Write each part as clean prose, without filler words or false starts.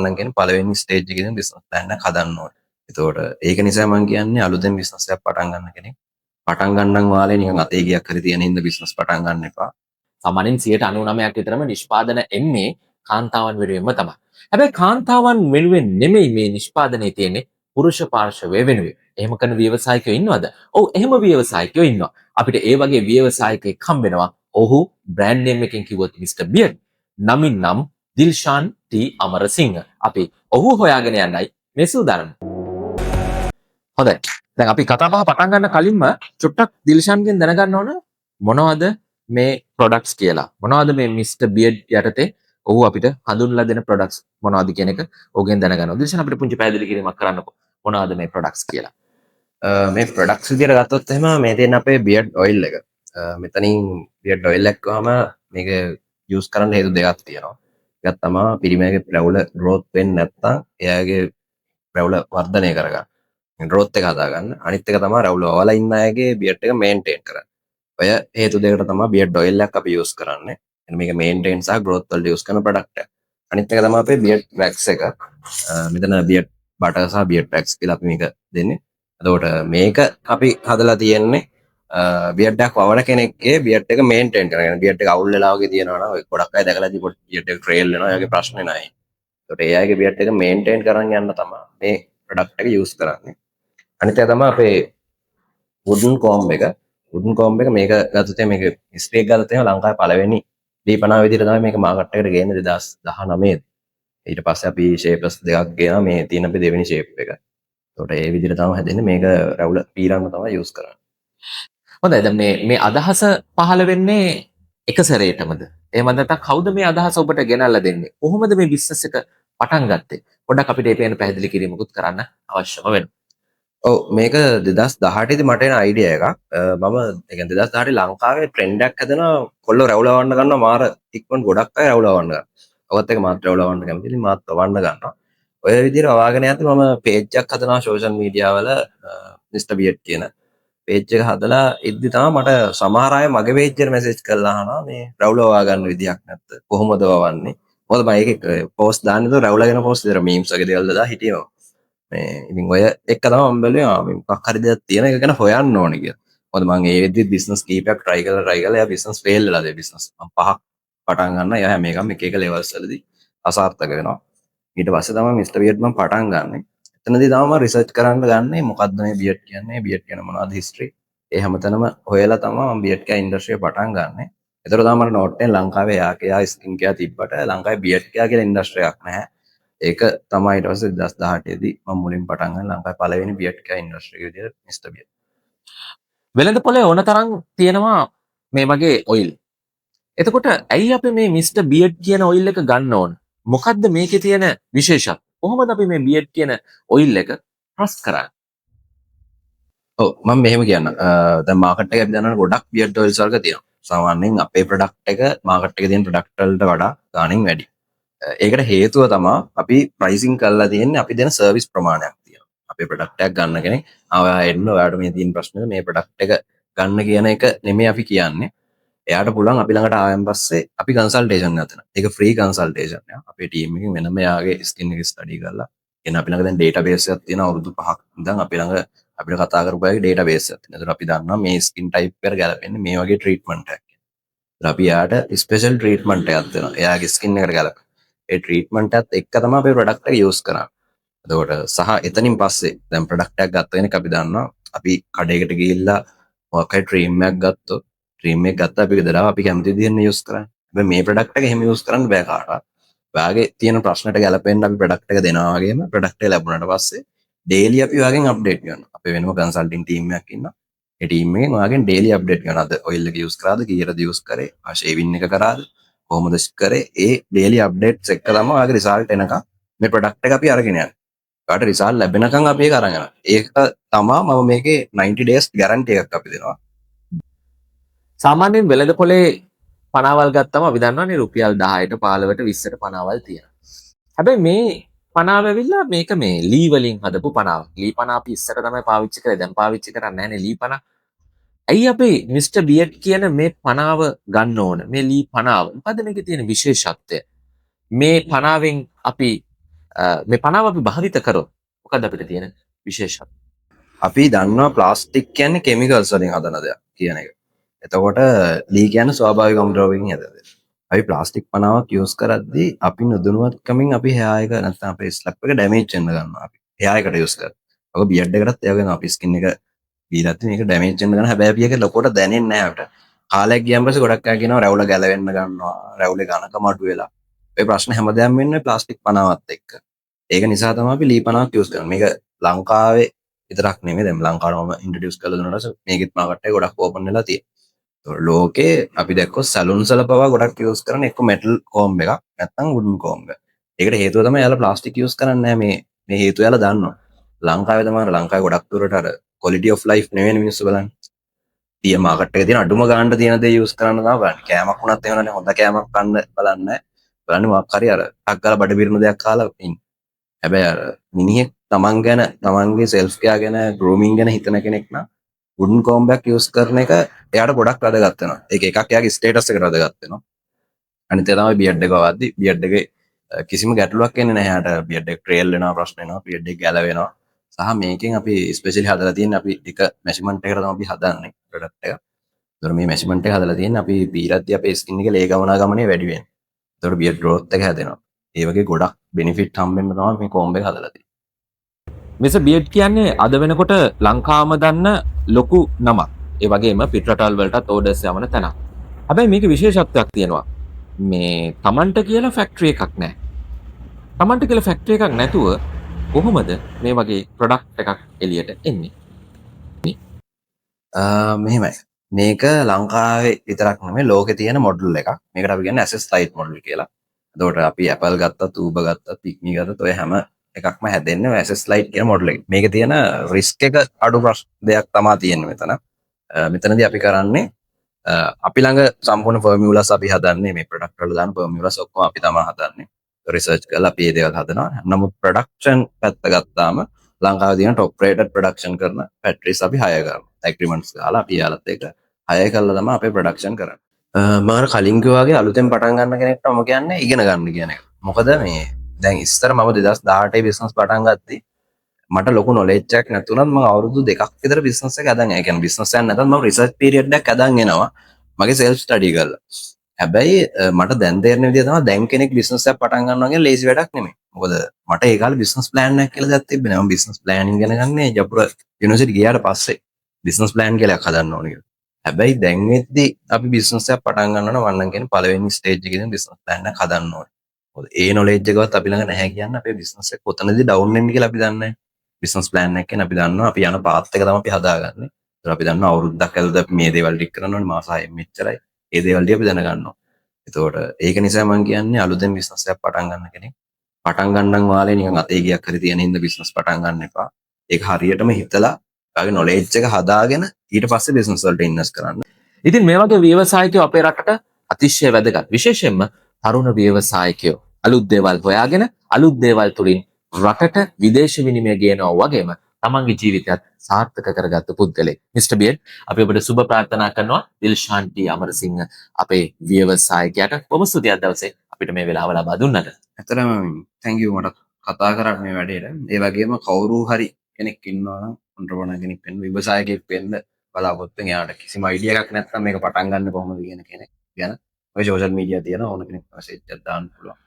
නම් කියන්නේ පළවෙනි ස්ටේජ් එකේ ඉඳන් බිස්නස් ප්ලෑන් එකක් හදන්න ඕනේ. එතකොට ඒක නිසා මම කියන්නේ අලුතෙන් බිස්නස් එකක් පටන් ගන්න කෙනෙක් පටන් ගන්නන් වාලේ නිකන් අතේ ගියක් හරි තියෙන හින්දා බිස්නස් පටන් ගන්න එපා. සාමාන්‍යයෙන් 99%ක් විතරම නිෂ්පාදන එන්නේ කාන්තාවන් වෙනුවෙන්ම තමයි. හැබැයි කාන්තාවන් වෙනුවෙන් නෙමෙයි මේ නිෂ්පාදනයේ තියෙන්නේ පුරුෂ පාර්ශවය වෙනුවෙන්. එහෙම කරන ව්‍යවසායකයෝ ඉන්නවද? ඔව් එහෙම ව්‍යවසායකයෝ ඉන්නවා. අපිට ඒ වගේ ව්‍යවසායකයෙක් හම්බෙනවා. ඔහු බ්‍රෑන්ඩ් නේම් එකෙන් කිව්වොත් මිස්ටර් බියර්ඩ්. නමින් නම් දිල්ෂාන් ටී අමරසිංහ. අපි ඔහු හොයාගෙන යන්නයි මේ සූදානම. හොඳයි. දැන් අපි කතා බහ පටන් ගන්න කලින්ම චුට්ටක් දිල්ෂාන්ගෙන් දැනගන්න ඕන මොනවද මේ ප්‍රොඩක්ට්ස් කියලා. මොනවද මේ මිස්ටර් බියර්ඩ් යටතේ ඔහු අපිට හඳුන්වලා දෙන ප්‍රොඩක්ට්ස් මොනවද කියන එක ඔහුගෙන් දැනගන්න. දිල්ෂාන් අපිට පුංචි පැහැදිලි කිරීමක් කරන්නකෝ. මොනවද මේ ප්‍රොඩක්ට්ස් කියලා. මේ ප්‍රොඩක්ට්ස් විදියට ගත්තොත් එහෙම මේ තියෙන අපේ බියර්ඩ් ඔයිල් එක. මෙතනින් බියර්ඩ් ඔයිල් එකක් ගාම මේක යූස් කරන්න හේතු දෙකක් තියෙනවා. එකක් තමයි පිරිමයාගේ රැවුල growth වෙන්නේ නැත්නම් එයාගේ රැවුල වර්ධනය කරගන්න. growth එක හදාගන්න. අනිත් එක තමයි රැවුල වල ඉන්න අයගේ බියර්ඩ් එක මේන්ටේන් කරන්න. ඔය හේතු දෙකට තමයි බියර්ඩ් ඔයිල් එකක් අපි යූස් කරන්නේ. එන්න මේක මේන්ටේන් සහ growth වලට යූස් කරන ප්‍රොඩක්ට් එක. අනිත් එක තමයි අපේ බියර්ඩ් වැක්ස් එක. මෙතන බියර්ඩ් බටර් සහ බියර්ඩ් වැක්ස් කියලා අපි මේක දෙන්නේ. එතකොට මේක අපි හදලා තියෙන්නේ බියර්ඩ් එකක් වවන කෙනෙක්ගේ බියර්ඩ් එක මේන්ටේන් කරගෙන බියර්ඩ් එක අවුල් වෙලා වගේ තියෙනවා නම් ඔය ගොඩක් අය දැකලා ඉතින් බියර්ඩ් එක ට්‍රේල් වෙනවා එයාගේ ප්‍රශ්නේ නැහැ. එතකොට ඒ අයගේ බියර්ඩ් එක මේන්ටේන් කරන් යන්න තමයි මේ ප්‍රොඩක්ට් එක යූස් කරන්නේ. අනිත් එක තමයි අපේ වුඩන් කෝම්බ් එක. වුඩන් කෝම්බ් එක මේක ගත්තොත් මේක ස්පේක් ගත්තොත් එහෙනම් ලංකාවේ පළවෙනි දීපනා විදිහට තමයි මේක මාකට් එකට ගේන්නේ 2019 ඊට පස්සේ අපි ෂේප්ස් දෙකක් ගේනවා මේ තියෙන අපේ දෙවෙනි ෂේප් එක. එතකොට ඒ විදිහට තමයි හැදෙන්නේ මේක රැවුල පීරන්න තමයි යූස් කරන්නේ. හොඳයි. දැන් මේ අදහස පහළ වෙන්නේ එක සැරේටමද? එහෙම නැත්නම් කවුද මේ අදහස ඔබට ගෙනල්ලා දෙන්නේ? කොහොමද මේ බිස්නස් එක පටන් ගත්තේ? පොඩ්ඩක් අපිට ඒ ගැන පැහැදිලි කිරීමකුත් කරන්න අවශ්‍යම වෙනවා. ඔව් මේක 2018 දී මට එන අයිඩියා එකක්. මම ඒ කියන්නේ 2018 ලංකාවේ ට්‍රෙන්ඩ් එකක් හැදෙනවා කොල්ලෝ රැවුල වවන්න ගන්නවා මාර ඉක්මන් ගොඩක් අය රැවුල වවන්න ගන්නවා. ඔකත් එක මාත් රැවුල වවන්න කැමතියි මාත් වවන්න ගන්නවා. ඔය විදිහට වවාගෙන යද්දි මම පේජ් එකක් හදනවා සෝෂල් මීඩියා වල මිස්ටර් බියර්ඩ් කියන පේජ් එක හදලා ඉද්දි තමයි මට සමහර අය මගේ පේජ් එකට මැසේජ් කරලා අහනවා මේ රැවුල වවා ගන්න විදියක් නැත්ද කොහොමද වවන්නේ මොකද මම ඒකේ පෝස්ට් දාන්නේ તો රැවුල ගැන පෝස්ට් දෙනවා මීම්ස් වගේ දේවල් දාලා හිටියෝ මේ ඉතින් ඔය එක තමයි මම බැලුවේ මේ මොකක් හරි දෙයක් තියෙන එක ගැන හොයන්න ඕනේ කියලා මොකද මම ඒ වෙද්දි බිස්නස් කීපයක් try කරලා එයා බිස්නස් ෆේල් වෙලා ඒ බිස්නස් මම පහක් පටන් ගන්න එයා හැම එකම එක එක ලෙවල්ස් වලදී අසාර්ථක වෙනවා ඊට පස්සේ තමයි මිස්ටර් බියර්ඩ් මම පටන් ගන්නෙ එතනදී තමයි මම රිසර්ච් කරන්න ගන්නේ මොකද්ද මේ බියර්ඩ් කියන්නේ බියර්ඩ් කියන මොනවද හිස්ටරි ඒ හැමතැනම හොයලා තමයි මම බියර්ඩ් කෑ ඉන්ඩස්ට්‍රිය පටන් ගන්නෙ ඒතර තමයි මට නෝට් එකෙන් ලංකාවේ යා ස්කින් කෙයා තිබ්බට ලංකාවේ බියර්ඩ් කෙයා කියලා ඉන්ඩස්ට්‍රියක් නැහැ ඒක තමයි ඊට පස්සේ 2018 දී මම මුලින් පටන් ගන්න ලංකාවේ පළවෙනි බියර්ඩ් කෙයා ඉන්ඩස්ට්‍රිය විදිහට මිස්ටර් බියර්ඩ් වෙළඳ පොලේ ඕන තරම් තියෙනවා මේ වගේ ඔයිල්. එතකොට ඇයි අපි මේ මිස්ටර් බියර්ඩ් කියන ඔයිල් එක ගන්න ඕන? මොකද්ද මේකේ තියෙන විශේෂත්වය? කොහොමද අපි මේ බියර්ඩ් කියන ඔයිල් එක ට්‍රස්ට් කරන්නේ? ඔව් මම මෙහෙම කියන්නම් දැන් මාකට් එකේ අපි දන්නවනේ ගොඩක් බියර්ඩ් ඔයිල්ස් වර්ග තියෙනවා සාමාන්‍යයෙන් අපේ ප්‍රොඩක්ට් එක මාකට් එකේ තියෙන ප්‍රොඩක්ට් වලට වඩා ගාණින් වැඩි ඒකට හේතුව තමයි අපි ප්‍රයිසින් කරලා තියෙන්නේ අපි දෙන සර්විස් ප්‍රමාණයක් තියෙනවා. අපේ ප්‍රොඩක්ට් එකක් ගන්න කෙනෙක් ආවා එන්න ඔයාලට මේ තියෙන ප්‍රශ්නේ මේ ප්‍රොඩක්ට් එක ගන්න කියන එක නෙමෙයි අපි කියන්නේ. එයාට පුළුවන් අපි ළඟට ආවෙන් පස්සේ අපි කන්සල්ටේෂන් එකක් දෙනවා. ඒක ෆ්‍රී කන්සල්ටේෂන් එකක්. අපේ ටීම් එකෙන් වෙනම එයාගේ ස්කින් එක ස්ටඩි කරලා එන අපි ළඟ දැන් ඩේටාබේස් එකක් තියෙනවා අවුරුදු 5ක් ඉඳන් අපි ළඟ අපිට කතා කරපු අයගේ ඩේටාබේස් එකක් තියෙනවා. ඒතර අපි දන්නවා මේ ස්කින් ටයිප් එකට ගැලපෙන්නේ මේ වගේ ට්‍රීට්මන්ට් එකක්. ඒතර අපි එයාට ස්පෙෂල් ට්‍රීට්මන්ට් එකක් දෙනවා. එයාගේ ස්කින් එකට ගැලපෙන. ඒ ට්‍රීට්මන්ට් එකත් එක්ක තමයි අපේ ප්‍රොඩක්ට් එක යූස් කරන්නේ. එතකොට සහ එතනින් පස්සේ දැන් ප්‍රොඩක්ට් එකක් ගත්ත කෙනෙක් අපි දන්නවා අපි කඩේකට ගිහිල්ලා මොකක් හරි ක්‍රීම් එකක් ගත්තොත් ක්‍රීම් එක ගත්තා අපි ගෙදර අපි කැමති විදිහට යූස් කරන්නේ. හැබැයි මේ ප්‍රොඩක්ට් එක එහෙම යූස් කරන්න බෑ කාටවත්. ඔයාගේ තියෙන ප්‍රශ්නට ගැලපෙන්න අපි ප්‍රොඩක්ට් එක දෙනවා වගේම ප්‍රොඩක්ට් එක ලැබුණාට පස්සේ ඩේලි අපි ඔයාගෙන් අප්ඩේට් කරනවා. අපේ වෙනම කන්සල්ටින් ටීම් එකක් ඉන්නවා. ඒ ටීම් එකෙන් ඔයාගෙන් ඩේලි අප්ඩේට් කරනවා. අද ඔයිල් එක යූස් කරාද කීයටද යූස් කරේ? ෂේවින් එක කරාද? කොහොමද කරේ? ඒ ඩේලි අප්ඩේට්ස් එක්ක තමයි ඔයාගේ රිසල්ට් එනකම් මේ ප්‍රොඩක්ට් එක අපි අරගෙන යන්නේ. ඔයාට රිසල්ට් ලැබෙනකම් අපි ඒක අරන් යනවා. ඒක තමයි මම මේකේ 90 days guarantee එකක් අපි දෙනවා. සාමාන්‍යයෙන් වෙළඳ පොලේ පනාවල් ගත්තම අපි දන්නවනේ රුපියල් 10ට 15ට 20ට පනාවල් තියෙනවා. හැබැයි මේ පනාව ඇවිල්ලා මේක මේ ලී වලින් හදපු පනාවක්. ලී පනා අපි ඉස්සර තමයි පාවිච්චි කරේ. දැන් පාවිච්චි කරන්නේ නැහැනේ ලී පනා. ඇයි අපි මිස්ටර් බියර්ඩ් කියන මේ පනාව ගන්න ඕන? මේ ලී පනාව. මොකද මේකේ තියෙන විශේෂත්වය? මේ පනාවෙන් අපි මේ පනාව අපි භාවිත කරොත් මොකද අපිට තියෙන විශේෂත්වය? අපි දන්නවා ප්ලාස්ටික් කියන්නේ කෙමිකල්ස් වලින් හදන දෙයක් කියන එක. එතකොට ලී කියන්නේ ස්වාභාවික අමුද්‍රව්‍යයෙන් හදන දෙයක්. අපි ප්ලාස්ටික් පනාවක් යූස් කරද්දී අපි නොදැනුවත්කමින් අපි hair එක නැත්නම් අපේ ස්ලැප් එක ඩැමේජ් වෙන්න ගන්නවා අපි. hair එකට යූස් කරලා. ඔක බියර්ඩ් එකටත් ඒ වගේම අපි ස්කින් එක බීලත් මේක ඩැමේජ් වෙන්න ගන්න හැබැයි අපි ඒක ලොකෝට දැනෙන්නේ නැහැ අපිට. කාලයක් ගියන් පස්සේ ගොඩක් අය කියනවා රැවුල ගැලවෙන්න ගන්නවා. රැවුලේ ඝනකම අඩු වෙලා. ඒ ප්‍රශ්න හැමදාම වෙන්නේ ප්ලාස්ටික් පනාවත් එක්ක. ඒක නිසා තමයි අපි ලී පනාවක් යූස් කරන්නේ. මේක ලංකාවේ විතරක් නෙමෙයි දැන් ලංකාවම ඉන්ට්‍රොඩියුස් කරලා දුන්නාට මේකෙත් මාකට් එක ගොඩක් ඕපන් වෙලා තියෙනවා. ලෝකේ අපි දැක්කොත් සැලුන්ස් වල පවා ගොඩක් යූස් කරන එක්ක මෙටල් කෝම්බ් එකක් නැත්නම් වුඩන් කෝම්බ් එක. ඒකට හේතුව තමයි යාලා ප්ලාස්ටික් යූස් කරන්නේ නැහැ මේ හේතුව යාලා දන්නවා. ලංකාවේ තමයි ලංකාවේ ගොඩක් දුරට අර quality of life නෙවෙයි මිනිස්සු බලන්නේ. තිය මාකට් එකේ තියෙන අඩුම ගානට තියෙන දේ යූස් කරන්න තමයි බලන්නේ. කෑමක් වුණත් එහෙමනේ හොඳ කෑමක් කන්න බලන්නේ නැහැ. බලන්නේ මොකක් හරි අර ටක් ගාලා බඩ පිරෙන දෙයක් කාලා ඉන්නේ. හැබැයි අර මිනිහෙක් තමන් ගැන තමන්ගේ සෙල්ෆ් කෙයා ගැන ග්‍රූමින් ගැන හිතන කෙනෙක් නම් වුඩන් කෝම්බ් එකක් යූස් කරන එක එයාට ගොඩක් වැදගත් වෙනවා. ඒක එකක් එයාගේ ස්ටේටස් එකට වැදගත් වෙනවා. අනිත් එක තමයි බියර්ඩ් එක වද්දි බියර්ඩ් එකේ කිසිම ගැටලුවක් එන්නේ නැහැ. එයාට බියර්ඩ් එක ට්‍රේල් වෙනවා ප්‍රශ්න වෙනවා බියර්ඩ් එක ගැලවෙනවා. සහ මේකෙන් අපි ස්පෙෂලි හදලා තියෙන්නේ අපි එක මෙෂර්මන්ට් එකකට තමයි අපි හදන්නේ ප්‍රොඩක්ට් එක. ඒතර මේ මෙෂර්මන්ට් එක හදලා තියෙන්නේ අපි පීරද්දී අපේ ස්කින් එකේ ලේ ගමනාගමනය වැඩි වෙනවා. ඒතර බියර්ඩ් ග්‍රෝත් එක හැදෙනවා. ඒ වගේ ගොඩක් බෙනිෆිට් හම්බෙන්න තමයි මේ කෝම්බ් එක හදලා තියෙන්නේ. මිස්ටර් බියර්ඩ් කියන්නේ අද වෙනකොට ලංකාවම දන්න ලොකු නමක්. ඒ වගේම පිටරටවල් වලටත් ඕඩර්ස් යවන තැනක්. හැබැයි මේක විශේෂත්වයක් තියෙනවා. මේ Tamanට කියලා ෆැක්ටරි එකක් නැහැ. Tamanට කියලා ෆැක්ටරි එකක් නැතුව කොහොමද මේ වගේ ප්‍රොඩක්ට් එකක් එළියට එන්නේ? මෙහෙමයි. මේක ලංකාවේ විතරක් නෙමෙයි ලෝකේ තියෙන මොඩල් එකක්. මේකට අපි කියන්නේ ඇසස් ලයිට් මොඩල් කියලා. එතකොට අපි Apple ගත්තත්, Uber ගත්තත්, Picme ගත්තත් ඔය හැම එකක්ම හැදෙන්නේ ඇසස් ලයිට් කියන මොඩල් එකේ. මේකේ තියෙන රිස්ක් එක අඩු දෙයක් තමයි තියෙන්නේ මෙතන. මෙතනදී අපි කරන්නේ අපි ළඟ සම්පූර්ණ ෆෝමියුලාස් අපි හදන්නේ මේ ප්‍රොඩක්ට් වල දාන ෆෝමියුලාස් ඔක්කොම අපි තමයි හදන්නේ. රිසර්ච් කරලා අපි මේ දේවල් හදනවා. නමුත් ප්‍රොඩක්ෂන් පැත්ත ගත්තාම ලංකාවේ තියෙන টොප් රේටඩ් ප්‍රොඩක්ෂන් කරන ෆැක්ටරිස් අපි හයර් කරනවා. ඇග්‍රීමන්ට්ස් ගාලා අපි යාලත් එක්ක හයර් කරලා තමයි අපේ ප්‍රොඩක්ෂන් කරන්නේ. මම අර කලින් කිව්වා වගේ අලුතෙන් පටන් ගන්න කෙනෙක්ට මම කියන්නේ ඉගෙන ගන්න කියන එක. මොකද මේ දැන් ඉස්සර මම 2018 බිස්නස් පටන් ගත්තී මට ලොකු නොලෙජ් එකක් නැතුණත් මම අවුරුදු 2ක් විතර බිස්නස් එක හදන් ඒ කියන්නේ බිස්නස් එකක් නැතත් මම රිසර්ච් පීරියඩ් එකක් හදන් එනවා මගේ සෙල්ෆ් ස්ටඩි කරලා. හැබැයි මට දැන් තේරෙන විදිය තමයි දැන් කෙනෙක් බිස්නස් එකක් පටන් ගන්නවා කියන්නේ ලේසි වැඩක් නෙමෙයි. මොකද මට ඒ කාලේ බිස්නස් ප්ලෑන් එකක් කියලා දෙයක් තිබ්බේ නෑ. මම බිස්නස් ප්ලෑනින් ගැන ගන්නේ ජපුර යුනිවර්සිටි ගියාට පස්සේ බිස්නස් ප්ලෑන් කියලා එකක් හදන්න ඕනේ කියලා. හැබැයි දැන් වෙද්දි අපි බිස්නස් එකක් පටන් ගන්නවා නම් මම කියන්නේ පළවෙනි ස්ටේජ් එකේ ඉඳන් බිස්නස් ප්ලෑන් එකක් හදන්න ඕනේ. මොකද ඒ නොලෙජ් එකවත් අපි ළඟ නැහැ කියන්නේ අපේ බිස්නස් එක කොතනදී ඩවුන් වෙන්නේ කියලා අපි දන්නේ නැහැ. බිස්නස් ප්ලෑන් එකෙන් අපි දන්නවා අපි යන පාත් එක තමයි අපි හදාගන්නේ. ඒතර අපි දන්නවා අවුරුද්දක් ඇතුළත අපි මේ දේවල් ටික කරන්න ඕනේ මාස 6 මෙච්චරයි. ඒ දේවල් ටික අපි දැනගන්නවා. එතකොට ඒක නිසා මම කියන්නේ අලුතෙන් බිස්නස් එකක් පටන් ගන්න කෙනෙක් පටන් ගන්නන් වාලේ නිකන් අතේ ගියක් හරි තියෙන හින්දා බිස්නස් පටන් ගන්න එපා. ඒක හරියටම හිතලා ඔයාගේ නොලෙජ් එක හදාගෙන ඊට පස්සේ බිස්නස් වලට ඉන්වෙස්ට් කරන්න. ඉතින් මේ වගේ ව්‍යවසායකයෝ අපේ රටට අතිශය වැදගත්. විශේෂයෙන්ම තරුණ ව්‍යවසායකයෝ අලුත් දේවල් හොයාගෙන අලුත් දේවල් තුලින් රටට විදේශ විනිමය ගේනවා වගේම තමන්ගේ ජීවිතයත් සාර්ථක කරගත්තු පුද්ගලෙක්. මිස්ටර් බියර්ඩ් අපි ඔබට සුබ ප්‍රාර්ථනා කරනවා. දිල්ෂාන් ටී අමරසිංහ අපේ ව්‍යවසායකයාට බොහොම ස්තුතියි දවසේ අපිට මේ වෙලාව ලබා දුන්නට. ඇත්තටම thank you මට කතා කරන්න මේ වැඩේට. ඒ වගේම කවුරු හරි කෙනෙක් ඉන්නවා නම් ඔන්ටර්ප්‍රනර් කෙනෙක් වෙන්න ව්‍යවසායකයෙක් වෙන්න බලාපොරොත්තු වෙන යාට කිසිම අයිඩියා එකක් නැත්නම් මේක පටන් ගන්න කොහොමද කියන කෙනෙක් ගැන ඔය සෝෂල් මීඩියා තියෙන ඕන කෙනෙක් මැසේජ් එකක් දාන්න පුළුවන්.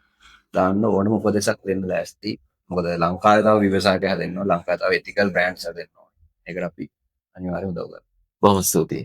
දාන්න ඕනම උපදේශක් දෙන්න ලෑස්ති. මොකද ලංකාවේ තව ව්‍යවසායක හැදෙන්න ඕන. ලංකාවේ තව ethical brands හැදෙන්න ඕන. ඒකට අපි අනිවාර්යයෙන් උදව් කරනවා. බොහොම ස්තුතියි.